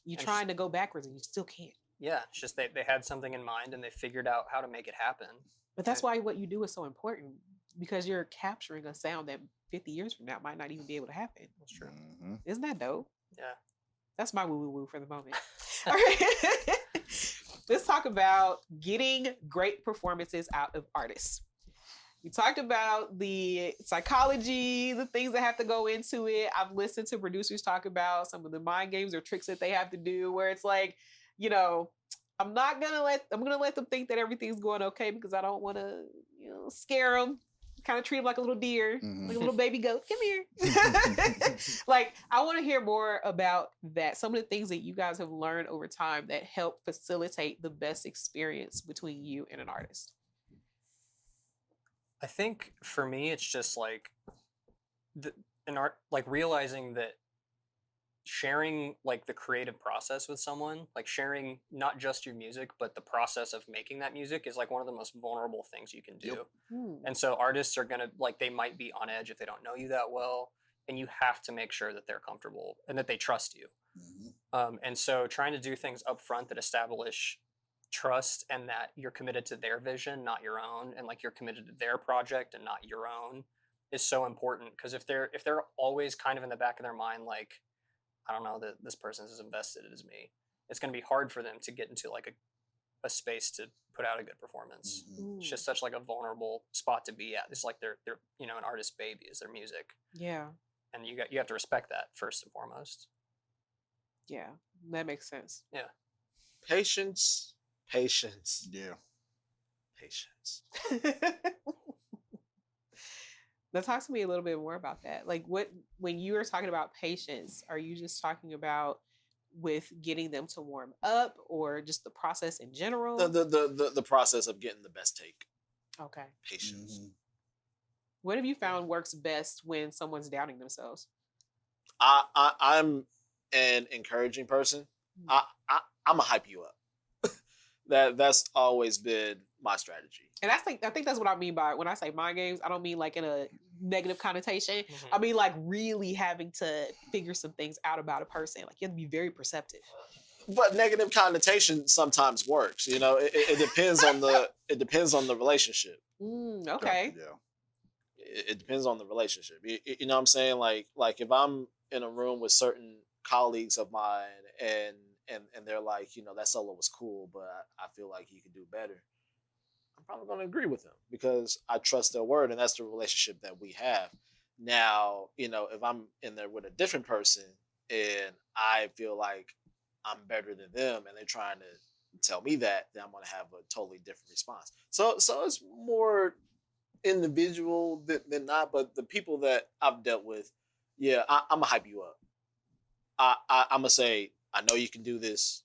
You're trying to go backwards and you still can't. Yeah, it's just they had something in mind and they figured out how to make it happen. But that's why what you do is so important, because you're capturing a sound that 50 years from now might not even be able to happen. That's true. Isn't that dope? Yeah. That's my woo-woo-woo for the moment. All right. Let's talk about getting great performances out of artists. We talked about the psychology, the things that have to go into it. I've listened to producers talk about some of the mind games or tricks that they have to do, where it's like, you know, I'm gonna let them think that everything's going okay, because I don't want to, you know, scare them. Kind of treat them like a little deer, like a little baby goat. Come here. Like, I want to hear more about that. Some of the things that you guys have learned over time that help facilitate the best experience between you and an artist. I think for me, it's just like realizing that sharing like the creative process with someone, like sharing not just your music, but the process of making that music is like one of the most vulnerable things you can do. And so artists are gonna they might be on edge if they don't know you that well, and you have to make sure that they're comfortable and that they trust you. And so trying to do things up front that establish trust and that you're committed to their vision, not your own, and like you're committed to their project and not your own is so important. Because if they're always kind of in the back of their mind, like, I don't know that this person's as invested as me, it's going to be hard for them to get into like a space to put out a good performance. It's just such like a vulnerable spot to be at. It's like they're you know, an artist's baby is their music. Yeah. And you have to respect that first and foremost. Yeah, that makes sense. Yeah. Patience. Yeah. Patience. Now talk to me a little bit more about that. Like when you are talking about patience, are you just talking about with getting them to warm up, or just the process in general? The process of getting the best take. Okay. Patience. What have you found works best when someone's doubting themselves? I'm an encouraging person. I'm gonna hype you up. That's always been my strategy. And I think that's what I mean by when I say mind games. I don't mean like in a negative connotation. I mean like really having to figure some things out about a person. Like you have to be very perceptive. But negative connotation sometimes works. You know, it depends on the relationship. Okay. Yeah. It depends on the relationship. You know what I'm saying? Like if I'm in a room with certain colleagues of mine and they're like, you know, that solo was cool, but I feel like you could do better, I'm probably going to agree with them because I trust their word, and that's the relationship that we have. Now, you know, if I'm in there with a different person and I feel like I'm better than them and they're trying to tell me that, then I'm going to have a totally different response. So it's more individual than not, but the people that I've dealt with, yeah, I'm going to hype you up. I'm going to say, I know you can do this.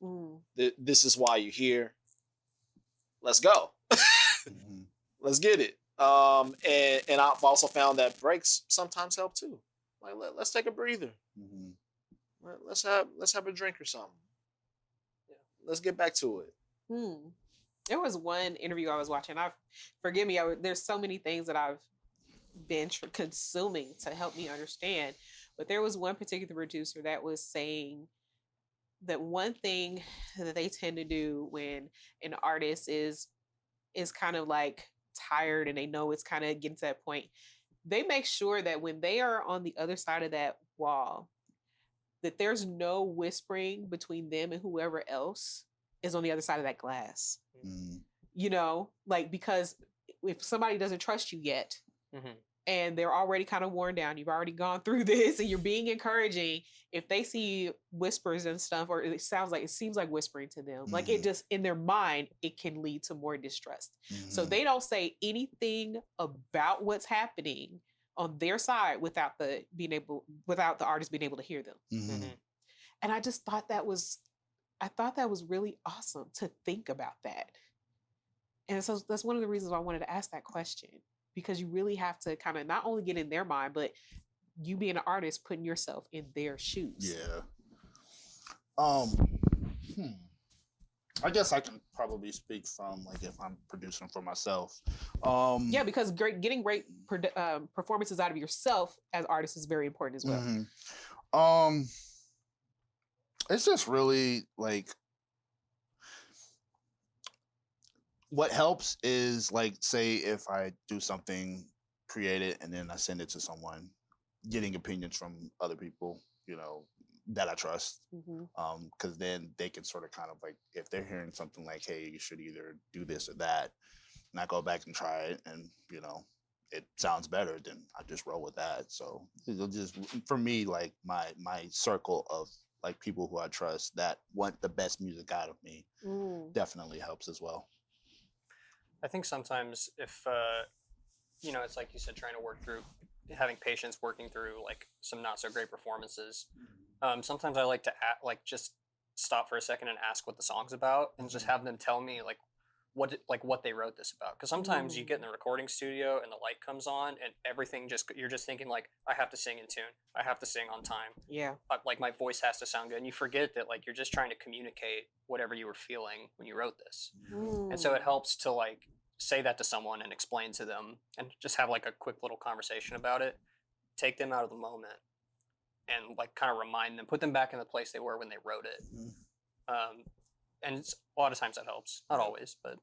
This is why you're here. Let's go. Let's get it. And I've also found that breaks sometimes help too. Like let's take a breather. Let's have a drink or something. Yeah. Let's get back to it. There was one interview I was watching. Forgive me. There's so many things that I've been consuming to help me understand. But there was one particular producer that was saying, that one thing that they tend to do when an artist is kind of like tired and they know it's kind of getting to that point, they make sure that when they are on the other side of that wall, that there's no whispering between them and whoever else is on the other side of that glass. Mm. You know, like, because if somebody doesn't trust you yet, and they're already kind of worn down, you've already gone through this and you're being encouraging, if they see whispers and stuff, or it seems like whispering to them, like it just in their mind, it can lead to more distrust. So they don't say anything about what's happening on their side without the artist being able to hear them. And I just thought that was really awesome to think about that. And so that's one of the reasons why I wanted to ask that question, because you really have to kind of not only get in their mind, but you being an artist, putting yourself in their shoes. Yeah. I guess I can probably speak from, like, if I'm producing for myself. Yeah, because getting great performances out of yourself as artists is very important as well. It's just really like, what helps is, like, say if I do something, create it, and then I send it to someone, getting opinions from other people, you know, that I trust. Because then they can sort of kind of like, if they're hearing something like, hey, you should either do this or that, and I go back and try it, and, you know, it sounds better, then I just roll with that. So it'll just, for me, like, my circle of, like, people who I trust that want the best music out of me definitely helps as well. I think sometimes if, you know, it's like you said, trying to work through, having patience working through like some not so great performances. Sometimes I like to just stop for a second and ask what the song's about, and just have them tell me what they wrote this about. Because sometimes you get in the recording studio and the light comes on and everything you're just thinking like, I have to sing in tune, I have to sing on time. Yeah. Like my voice has to sound good, and you forget that like you're just trying to communicate whatever you were feeling when you wrote this. And so it helps to like say that to someone and explain to them and just have like a quick little conversation about it, take them out of the moment and like kind of remind them, put them back in the place they were when they wrote it. And a lot of times that helps, not always, but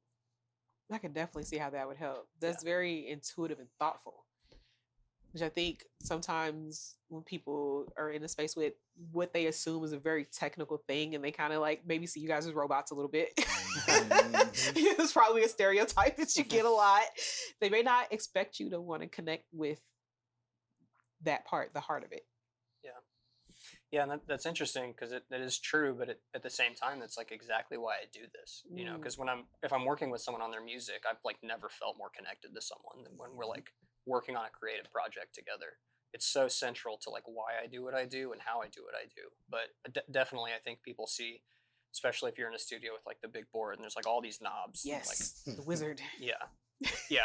I can definitely see how that would help. That's very intuitive and thoughtful, which I think sometimes when people are in a space with what they assume is a very technical thing, and they kind of like maybe see you guys as robots a little bit. It's probably a stereotype that you get a lot. They may not expect you to want to connect with that part, the heart of it. Yeah, and that's interesting, because it is true, but at the same time, that's like exactly why I do this. You know, because if I'm working with someone on their music, I've like never felt more connected to someone than when we're like working on a creative project together. It's so central to like why I do what I do and how I do what I do. But definitely, I think people see, especially if you're in a studio with like the big board and there's like all these knobs. Yes, like, the wizard. Yeah,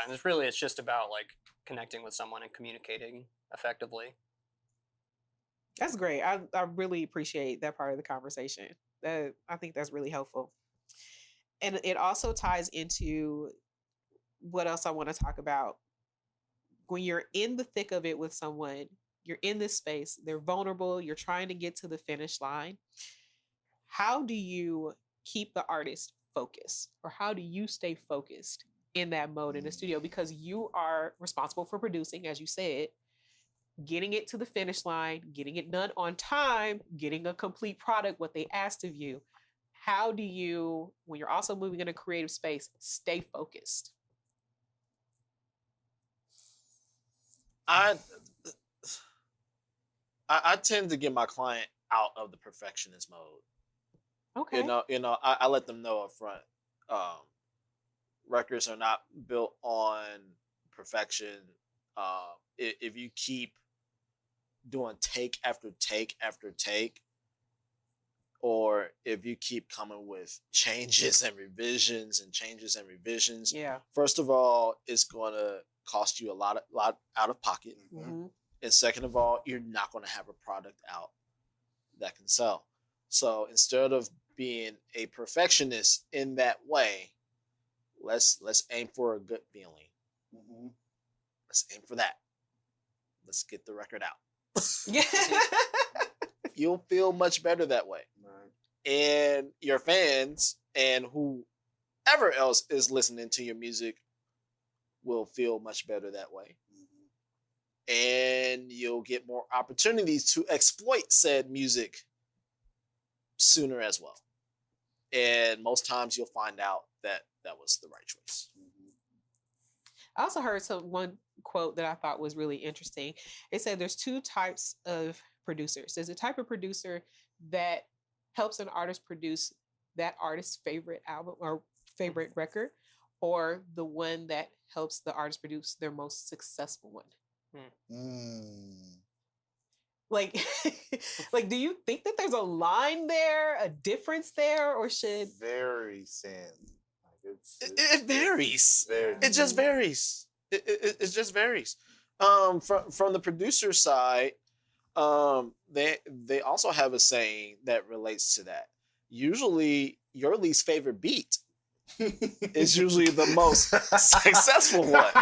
and it's just about like connecting with someone and communicating effectively. That's great. I really appreciate that part of the conversation. I think that's really helpful. And it also ties into what else I want to talk about. When you're in the thick of it with someone, you're in this space, they're vulnerable, you're trying to get to the finish line. How do you keep the artist focused, or how do you stay focused in that mode in the studio? Because you are responsible for producing, as you said, getting it to the finish line, getting it done on time, getting a complete product, what they asked of you. How do you, when you're also moving in a creative space, stay focused? I tend to get my client out of the perfectionist mode. Okay. I let them know up front. Records are not built on perfection. If you keep doing take after take after take, or if you keep coming with changes and revisions, Yeah. first of all, it's going to cost you a lot out of pocket. And second of all, you're not going to have a product out that can sell. So instead of being a perfectionist in that way, let's aim for a good feeling. Let's aim for that. Let's get the record out. Yeah. You'll feel much better that way. Right. and your fans and whoever else is listening to your music will feel much better that way. And you'll get more opportunities to exploit said music sooner as well. And most times you'll find out that that was the right choice. I also heard one quote that I thought was really interesting. It said there's two types of producers. There's a type of producer that helps an artist produce that artist's favorite album or favorite record, or the one that helps the artist produce their most successful one. Like, like, do you think that there's a line there, a difference there, or should very thin? Like it varies. It just varies. It just varies. From the producer side, they also have a saying that relates to that. Usually, your least favorite beat is usually the most successful one.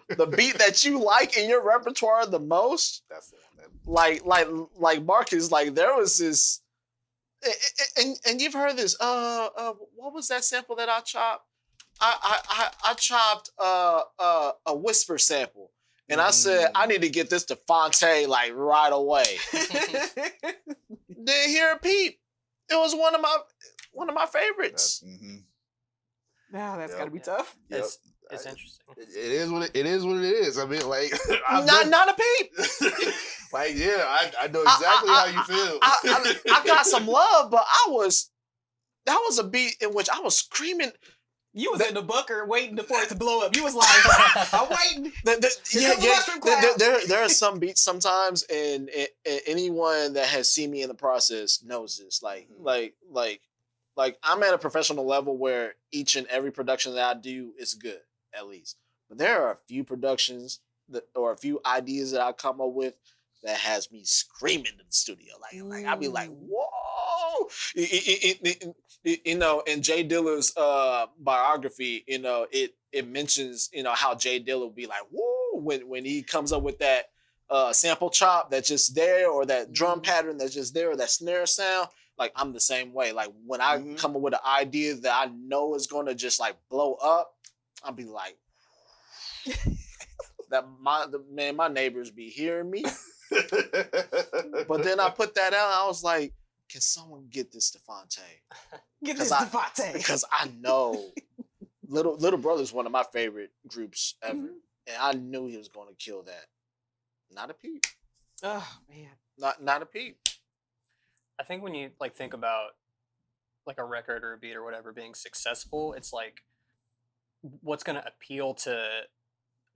The beat that you like in your repertoire the most, that's the one. Like Marcus, like there was this, and you've heard this. What was that sample that I chopped? I chopped a whisper sample, and I said I need to get this to Fonte like right away. Didn't hear a peep. It was one of my favorites. Now that's gotta be tough. Yep. It's interesting. It is what it is. I mean, like not a peep. Like, yeah, I know exactly how you feel. I got some love, but that was a beat in which I was screaming. You was in the bunker waiting for it to blow up. You was like, I'm waiting. There are some beats sometimes, and anyone that has seen me in the process knows this. Like I'm at a professional level where each and every production that I do is good, at least. But there are a few productions or a few ideas that I come up with that has me screaming in the studio. Like I'll be like, whoa! You know, in Jay Dilla's biography, you know, it mentions, you know, how Jay Dilla will be like, whoa, when he comes up with that sample chop that's just there, or that drum pattern that's just there, or that snare sound. Like, I'm the same way. Like, when I come up with an idea that I know is going to just, like, blow up, I'll be like, my neighbors be hearing me. But then I put that out, and I was like, can someone get this to Fonte? Get this to Fonte. Because I know Little Brother's one of my favorite groups ever. And I knew he was going to kill that. Not a peep. Oh, man. Not a peep. I think when you like think about like a record or a beat or whatever being successful, it's like what's going to appeal to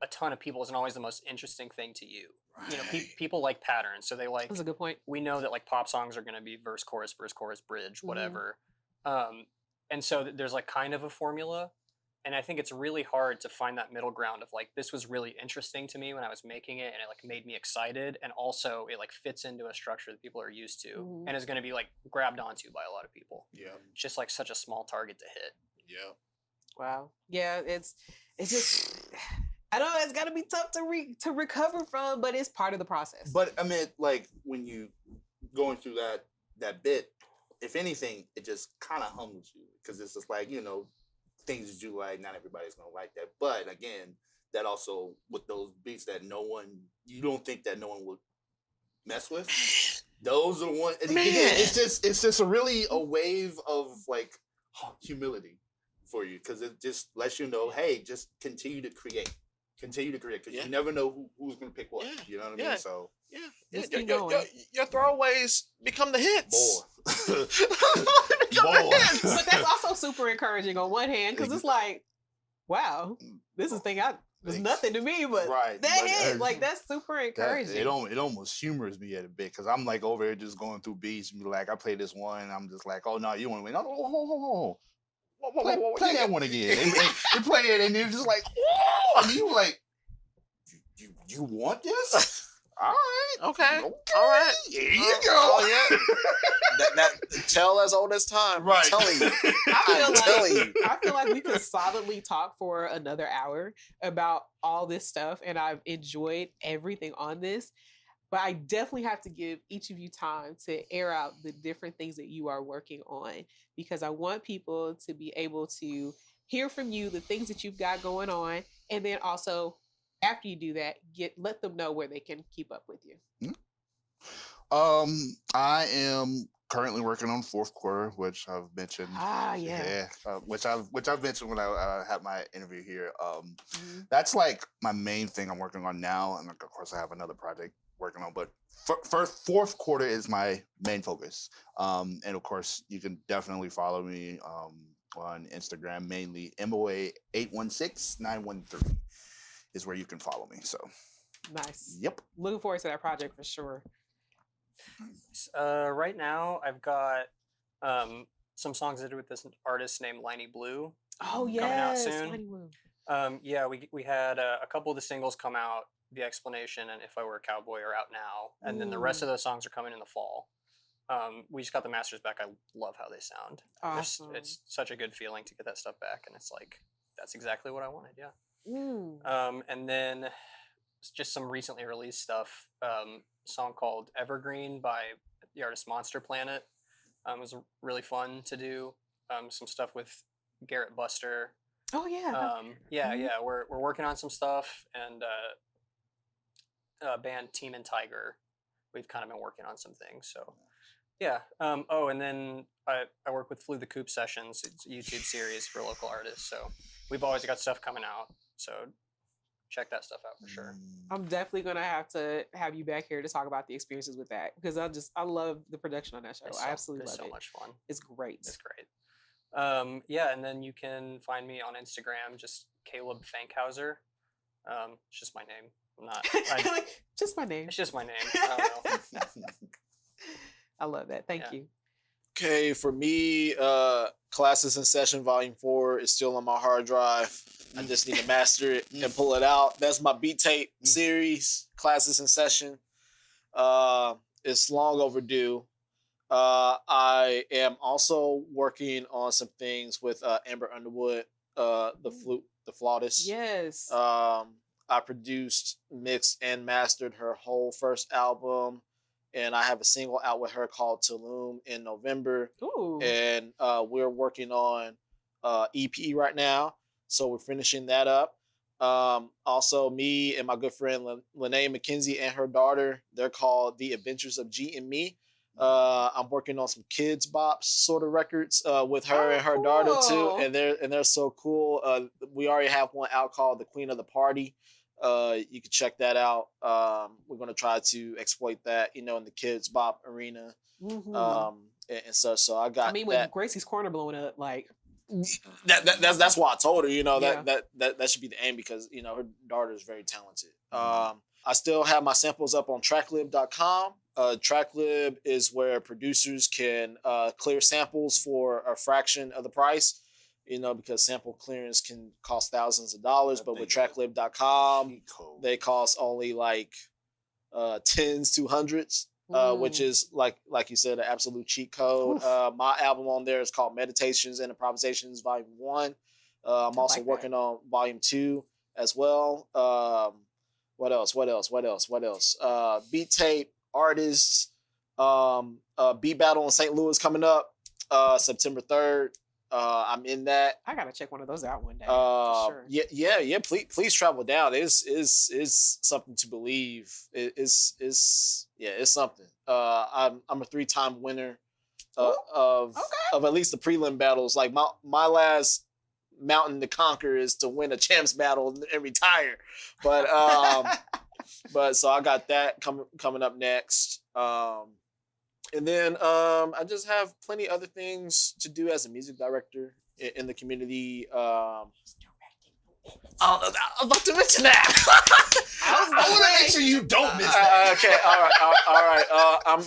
a ton of people isn't always the most interesting thing to you. Right. You know, people like patterns, so they like. That's a good point. We know that like pop songs are going to be verse, chorus, bridge, whatever, and so there's like kind of a formula. And I think it's really hard to find that middle ground of like, this was really interesting to me when I was making it, and it like made me excited, and also it like fits into a structure that people are used to and is going to be like grabbed onto by a lot of people. Yeah. It's just like such a small target to hit. Yeah. Wow. Yeah, it's just, I know it's got to be tough to recover from, but it's part of the process. But I mean, like when you going through that bit, if anything, it just kind of humbles you, because it's just like, you know, things that you like, not everybody's gonna like that. But again, that also with those beats that you don't think that no one would mess with. Those are one. Again, it's just a wave of like humility for you, because it just lets you know, hey, just continue to create, because you never know who's gonna pick what. You know what I mean? So your throwaways become the hits. But that's also super encouraging on one hand, because it's like, wow, this is was nothing to me, but that hit, like, that's super encouraging. It almost humors me at a bit, because I'm like over here just going through beats and be like, I play this one, and I'm just like, oh no, you want to win? No. Play that one again. And play it, and you're just like, whoa! And you like, you want this? All right. Okay. All right. Here you go. Oh, yeah. that tell as old as time. Right. I'm telling you. I feel like we could solidly talk for another hour about all this stuff, and I've enjoyed everything on this. But I definitely have to give each of you time to air out the different things that you are working on, because I want people to be able to hear from you the things that you've got going on, and then also after you do that, let them know where they can keep up with you. I am currently working on fourth quarter, which I've mentioned. Which I've mentioned when I had my interview here. That's like my main thing I'm working on now, and of course I have another project working on. But first, fourth quarter is my main focus. And of course, you can definitely follow me on Instagram, mainly MOA816913 is where you can follow me. So nice. Yep. Looking forward to that project for sure. Right now, I've got some songs I did with this artist named Liney Blue. Oh yes, coming out soon. Liney Blue. Yeah, we had a couple of the singles come out. The Explanation and If I Were a Cowboy are out now, and then the rest of those songs are coming in the fall. We just got the masters back. I love how they sound. Awesome. It's such a good feeling to get that stuff back, and it's like that's exactly what I wanted. Yeah. And then just some recently released stuff. Song called Evergreen by the artist Monster Planet. It was really fun to do. Some stuff with Garrett Buster. Oh yeah. Yeah. We're working on some stuff, and band Team and Tiger. We've kind of been working on some things. So yeah. And then I work with Flew the Coop Sessions. It's a YouTube series for local artists. So we've always got stuff coming out. So check that stuff out for sure. I'm definitely gonna have to have you back here to talk about the experiences with that, because I love the production on that show. I absolutely love it. It's so much fun. It's great. It's great. And then you can find me on Instagram, just Caleb Fankhauser. It's just my name. Just my name. It's just my name. I don't know. I love that. Thank you. Okay, for me, Classes in Session Volume 4 is still on my hard drive. I just need to master it and pull it out. That's my beat tape series, Classes in Session. It's long overdue. I am also working on some things with Amber Underwood, the flautist. Yes. I produced, mixed, and mastered her whole first album. And I have a single out with her called Tulum in November. Ooh. And we're working on EP right now. So we're finishing that up. Also, me and my good friend Lene McKenzie and her daughter, they're called The Adventures of G and Me. I'm working on some kids bops sort of records with her and her daughter too, and they're so cool. We already have one out called The Queen of the Party. You can check that out. We're going to try to exploit that, in the kids bop arena. And so I got. with Gracie's Corner blowing up, like that's why I told her, that should be the aim, because her daughter is very talented. I still have my samples up on tracklib.com. Tracklib is where producers can clear samples for a fraction of the price. Because sample clearance can cost thousands of dollars, but with tracklib.com, they cost only like tens to hundreds, which is like you said, an absolute cheat code. My album on there is called Meditations and Improvisations Volume 1. I'm also working on Volume 2 as well. What else? Beat tape, artists, beat battle in St. Louis coming up September 3rd. I'm in that. I gotta check one of those out one day. For sure. Yeah. Please travel down. It's something to believe. It's something. I'm a 3-time winner of at least the prelim battles. Like my last mountain to conquer is to win a champs battle and retire. But so I got that coming up next. And then I just have plenty of other things to do as a music director in the community. I'm about to mention that. I want to make sure you don't miss that. Okay, all right.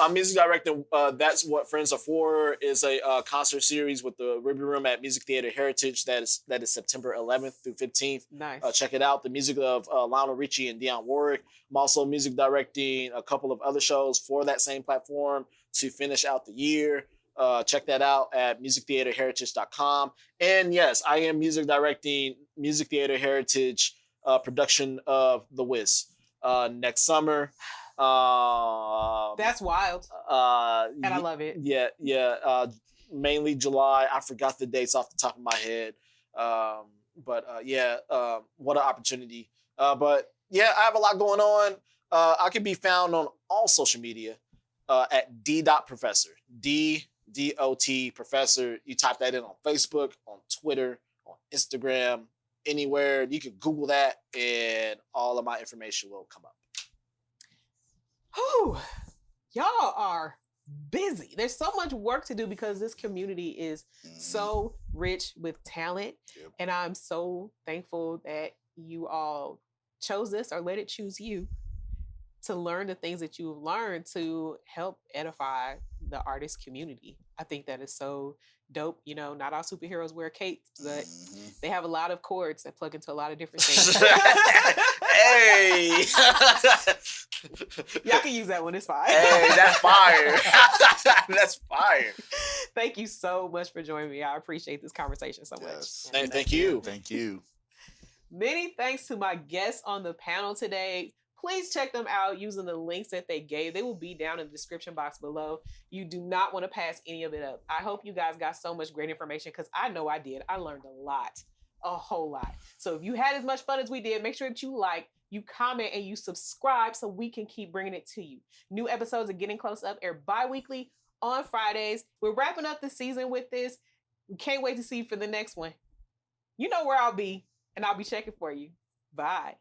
I'm music directing. That's What Friends Are For is a concert series with the Ruby Room at Music Theater Heritage. That is September 11th through 15th. Nice. Check it out. The music of Lionel Richie and Dionne Warwick. I'm also music directing a couple of other shows for that same platform to finish out the year. Check that out at musictheaterheritage.com. And yes, I am music directing Music Theater Heritage production of The Wiz next summer. That's wild. And I love it. Yeah. Mainly July. I forgot the dates off the top of my head. What an opportunity. But yeah, I have a lot going on. I can be found on all social media at d.professor. D.O.T. Professor. You type that in on Facebook, on Twitter, on Instagram, anywhere. You can Google that and all of my information will come up. Whew. Y'all are busy. There's so much work to do because this community is so rich with talent. Yep. And I'm so thankful that you all chose this or let it choose you to learn the things that you've learned to help edify the artist community. I think that is so dope. You know, not all superheroes wear capes, but they have a lot of cords that plug into a lot of different things. Hey! Y'all can use that one. It's fine. Hey, that's fire. That's fire. Thank you so much for joining me. I appreciate this conversation so much. Yes. Thank you. Thank you. Many thanks to my guests on the panel today. Please check them out using the links that they gave. They will be down in the description box below. You do not want to pass any of it up. I hope you guys got so much great information because I know I did. I learned a whole lot. So if you had as much fun as we did, make sure that you like, you comment, and you subscribe so we can keep bringing it to you. New episodes are Getting Close Up air bi-weekly on Fridays. We're wrapping up the season with this. We can't wait to see you for the next one. You know where I'll be, and I'll be checking for you. Bye.